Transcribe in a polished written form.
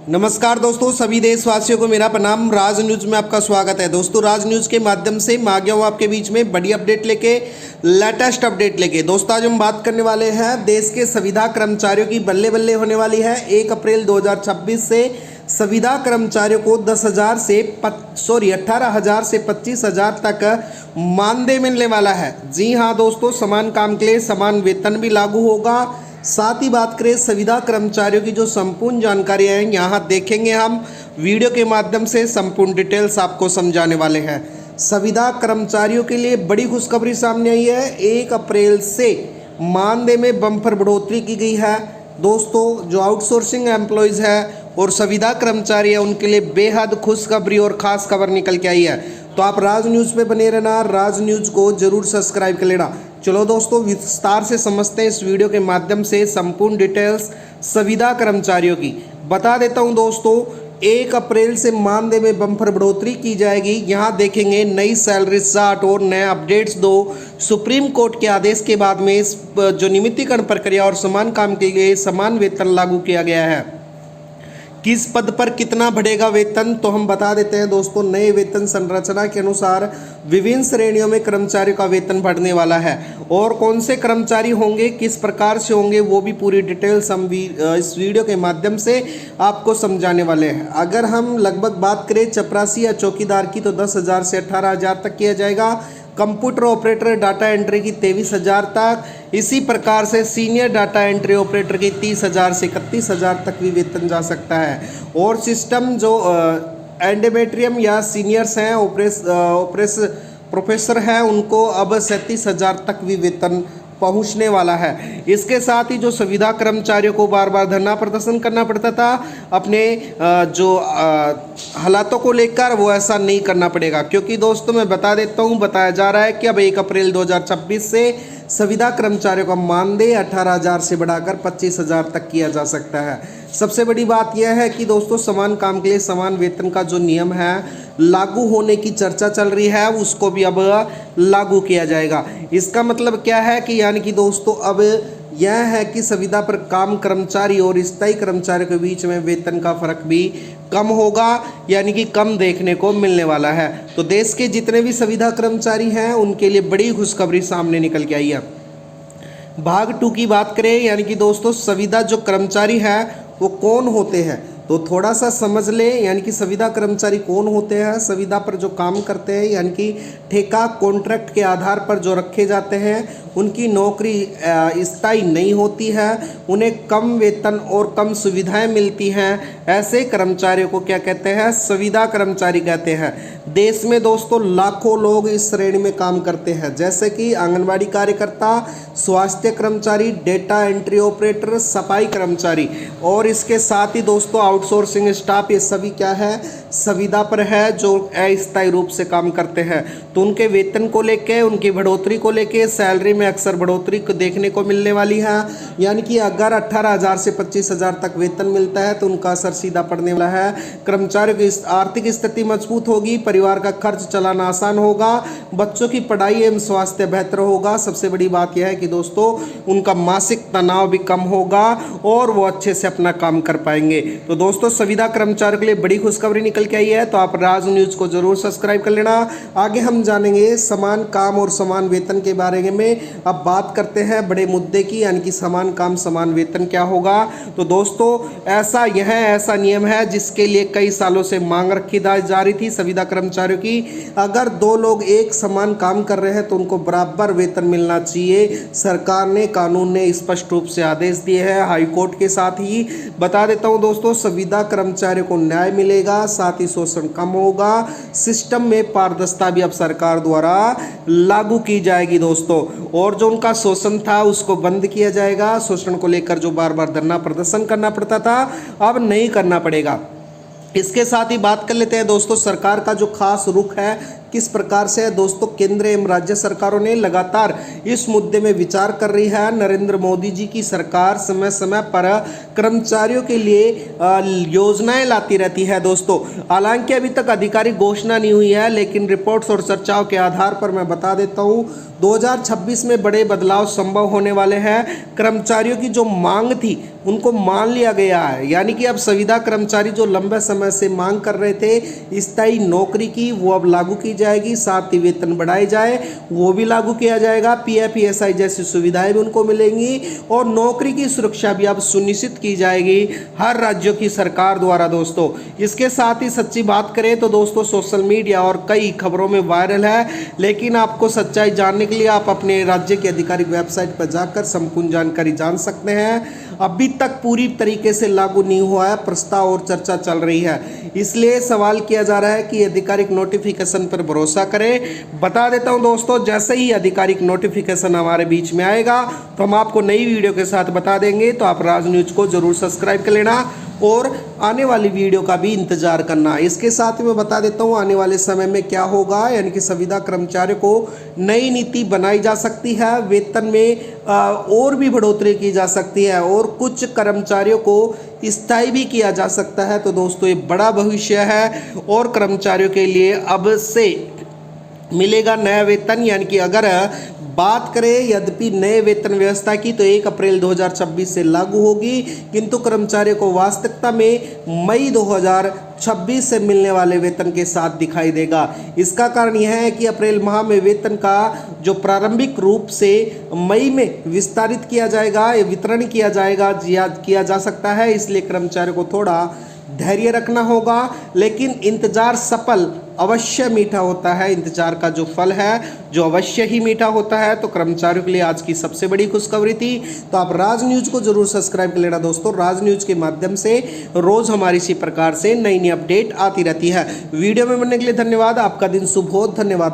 नमस्कार दोस्तों, सभी देशवासियों को मेरा प्रणाम। राज न्यूज में आपका स्वागत है। दोस्तों, राज न्यूज के माध्यम से मैं आ गया हूँ आपके बीच में बड़ी अपडेट लेके, लेटेस्ट अपडेट लेके। दोस्तों, आज हम बात करने वाले हैं देश के संविदा कर्मचारियों की बल्ले बल्ले होने वाली है। 1 अप्रैल 2026 से संविदा कर्मचारियों को 18,000 से 25,000 तक मानदेय मिलने वाला है। जी हाँ दोस्तों, समान काम के लिए समान वेतन भी लागू होगा। साथ ही बात करें संविदा कर्मचारियों की जो संपूर्ण जानकारी है, यहाँ देखेंगे हम वीडियो के माध्यम से संपूर्ण डिटेल्स आपको समझाने वाले हैं। संविदा कर्मचारियों के लिए बड़ी खुशखबरी सामने आई है। 1 अप्रैल से मानदेय में बम्पर बढ़ोतरी की गई है। दोस्तों, जो आउटसोर्सिंग एम्प्लॉयज़ है और संविदा कर्मचारी है, उनके लिए बेहद खुशखबरी और ख़ास खबर निकल के आई है। तो आप राज न्यूज़ पे बने रहना, राज न्यूज़ को जरूर सब्सक्राइब कर लेना। चलो दोस्तों, विस्तार से समझते हैं इस वीडियो के माध्यम से संपूर्ण डिटेल्स संविदा कर्मचारियों की। बता देता हूं दोस्तों, 1 अप्रैल से मानदेय में बम्पर बढ़ोतरी की जाएगी। यहां देखेंगे नई सैलरी चार्ट और नए अपडेट्स। सुप्रीम कोर्ट के आदेश के बाद में इस जो नियमितीकरण प्रक्रिया और समान काम के लिए समान वेतन लागू किया गया है। किस पद पर कितना बढ़ेगा वेतन, तो हम बता देते हैं दोस्तों। नए वेतन संरचना के अनुसार विभिन्न श्रेणियों में कर्मचारियों का वेतन बढ़ने वाला है। और कौन से कर्मचारी होंगे, किस प्रकार से होंगे, वो भी पूरी डिटेल्स हम इस वीडियो के माध्यम से आपको समझाने वाले हैं। अगर हम लगभग बात करें चपरासी या चौकीदार की, तो 10,000 से 18,000 तक किया जाएगा। कंप्यूटर ऑपरेटर डाटा एंट्री की 23,000 तक। इसी प्रकार से सीनियर डाटा एंट्री ऑपरेटर की 30,000 से 31,000 तक भी वेतन जा सकता है। और सिस्टम जो एंडोमेट्रियम या सीनियर्स हैं, प्रोफेसर हैं, उनको अब 37,000 तक भी वेतन पहुंचने वाला है। इसके साथ ही जो संविदा कर्मचारियों को बार बार धरना प्रदर्शन करना पड़ता था अपने जो हालातों को लेकर, वो ऐसा नहीं करना पड़ेगा। क्योंकि दोस्तों, मैं बता देता हूं, बताया जा रहा है कि अब 1 अप्रैल 2026 से संविदा कर्मचारियों का मानदेय 18,000 से बढ़ाकर 25,000 तक किया जा सकता है। सबसे बड़ी बात यह है कि दोस्तों, समान काम के लिए समान वेतन का जो नियम है लागू होने की चर्चा चल रही है, उसको भी अब लागू किया जाएगा। इसका मतलब क्या है कि यानी कि दोस्तों, अब यह है कि संविदा पर काम कर्मचारी और स्थायी कर्मचारियों के बीच में वेतन का फर्क भी कम होगा, यानी कि कम देखने को मिलने वाला है। तो देश के जितने भी संविदा कर्मचारी हैं, उनके लिए बड़ी खुशखबरी सामने निकल के आई है। भाग 2 की बात करें, यानी कि दोस्तों, संविदा जो कर्मचारी हैं वो कौन होते हैं, तो थोड़ा सा समझ लें। यानी कि संविदा कर्मचारी कौन होते हैं। संविदा पर जो काम करते हैं, यानी कि ठेका कॉन्ट्रैक्ट के आधार पर जो रखे जाते हैं, उनकी नौकरी स्थायी नहीं होती है, उन्हें कम वेतन और कम सुविधाएं मिलती हैं। ऐसे कर्मचारियों को क्या कहते हैं, संविदा कर्मचारी कहते हैं। देश में दोस्तों लाखों लोग इस श्रेणी में काम करते हैं, जैसे कि आंगनबाड़ी कार्यकर्ता, स्वास्थ्य कर्मचारी, डेटा एंट्री ऑपरेटर, सफाई कर्मचारी। और इसके साथ ही दोस्तों आउटसोर्सिंग स्टाफ, ये सभी क्या है, संविदा पर है, जो अस्थायी रूप से काम करते हैं। तो उनके वेतन को लेके, उनकी बढ़ोतरी को लेके, सैलरी में अक्सर बढ़ोतरी देखने को मिलने वाली है। यानी कि अगर 18,000 से 25,000 तक वेतन मिलता है, तो उनका असर सीधा पड़ने वाला है। कर्मचारियों की आर्थिक स्थिति मजबूत होगी, परिवार का खर्च चलाना आसान होगा, बच्चों की पढ़ाई एवं स्वास्थ्य बेहतर होगा। सबसे बड़ी बात यह है कि दोस्तों, उनका मानसिक तनाव भी कम होगा और वो अच्छे से अपना काम कर पाएंगे। तो दोस्तों, संविदा कर्मचारियों के लिए बड़ी खुशखबरी निकल के आई है। तो आप राज न्यूज़ को जरूर सब्सक्राइब कर लेना। आगे हम जानेंगे समान काम और समान वेतन के बारे में। अब बात करते हैं बड़े मुद्दे की, यानी कि समान काम समान वेतन क्या होगा। तो दोस्तों, ऐसा नियम है जिसके लिए कई सालों से मांग रखी जा रही थी संविदा कर्मचारियों की। अगर 2 लोग एक समान काम कर रहे हैं, तो उनको बराबर वेतन मिलना चाहिए। सरकार ने, कानून ने स्पष्ट रूप से आदेश दिए हैं, हाईकोर्ट के साथ ही। बता देता हूं दोस्तों, संविदा कर्मचारियों को न्याय मिलेगा, साथ ही शोषण कम होगा। सिस्टम में पारदर्शिता भी अब सरकार द्वारा लागू की जाएगी दोस्तों। और जो उनका शोषण था उसको बंद किया जाएगा। शोषण को लेकर जो बार बार धरना प्रदर्शन करना पड़ता था, अब नहीं करना पड़ेगा। इसके साथ ही बात कर लेते हैं दोस्तों, सरकार का जो खास रुख है किस प्रकार से है दोस्तों, केंद्र एवं राज्य सरकारों ने लगातार इस मुद्दे में विचार कर रही है। नरेंद्र मोदी जी की सरकार समय समय पर कर्मचारियों के लिए योजनाएं लाती रहती है दोस्तों। हालांकि अभी तक आधिकारिक घोषणा नहीं हुई है, लेकिन रिपोर्ट्स और चर्चाओं के आधार पर मैं बता देता हूं 2026 में बड़े बदलाव संभव होने वाले हैं। कर्मचारियों की जो मांग थी उनको मान लिया गया है, यानी कि अब संविदा कर्मचारी जो लंबे समय से मांग कर रहे थे स्थायी नौकरी की, वो अब लागू की जाएगी। साथ ही वेतन बढ़ाई जाए वो भी लागू किया जाएगा। पीएफ ईएसआई जैसी सुविधाएं भी उनको मिलेंगी और नौकरी की सुरक्षा भी अब सुनिश्चित की जाएगी हर राज्यों की सरकार द्वारा दोस्तों। इसके साथ ही सच्ची बात करें तो दोस्तों सोशल मीडिया और कई खबरों में वायरल है, लेकिन आपको सच्चाई जानने के लिए आप अपने राज्य की आधिकारिक वेबसाइट पर जाकर संपूर्ण जानकारी जान सकते हैं। अभी तक पूरी तरीके से लागू नहीं हुआ है, प्रस्ताव और चर्चा चल रही है, इसलिए सवाल किया जा रहा है कि आधिकारिक नोटिफिकेशन पर भरोसा करें। बता देता हूं दोस्तों, जैसे ही आधिकारिक नोटिफिकेशन हमारे बीच में आएगा तो हम आपको नई वीडियो के साथ बता देंगे। तो आप राज न्यूज को जरूर सब्सक्राइब कर लेना और आने वाली वीडियो का भी इंतजार करना। इसके साथ ही मैं बता देता हूँ आने वाले समय में क्या होगा, यानी कि संविदा कर्मचारियों को नई नीति बनाई जा सकती है, वेतन में और भी बढ़ोतरी की जा सकती है और कुछ कर्मचारियों को स्थायी भी किया जा सकता है। तो दोस्तों ये बड़ा भविष्य है और कर्मचारियों के लिए अब से मिलेगा नया वेतन। यानी कि अगर बात करें यद्यपि नए वेतन व्यवस्था की तो 1 अप्रैल 2026 से लागू होगी, किंतु कर्मचारियों को वास्तविकता में मई 2026 से मिलने वाले वेतन के साथ दिखाई देगा। इसका कारण यह है कि अप्रैल माह में वेतन का जो प्रारंभिक रूप से मई में विस्तारित किया जाएगा, वितरण किया जाएगा, किया जा सकता है, इसलिए कर्मचारियों को थोड़ा धैर्य रखना होगा। लेकिन इंतजार सफल अवश्य मीठा होता है, इंतजार का जो फल है जो अवश्य ही मीठा होता है। तो कर्मचारियों के लिए आज की सबसे बड़ी खुशखबरी थी। तो आप राज न्यूज को जरूर सब्सक्राइब कर लेना दोस्तों। राज न्यूज के माध्यम से रोज हमारी इसी प्रकार से नई नई अपडेट आती रहती है। वीडियो में बनने के लिए धन्यवाद। आपका दिन शुभ हो। धन्यवाद।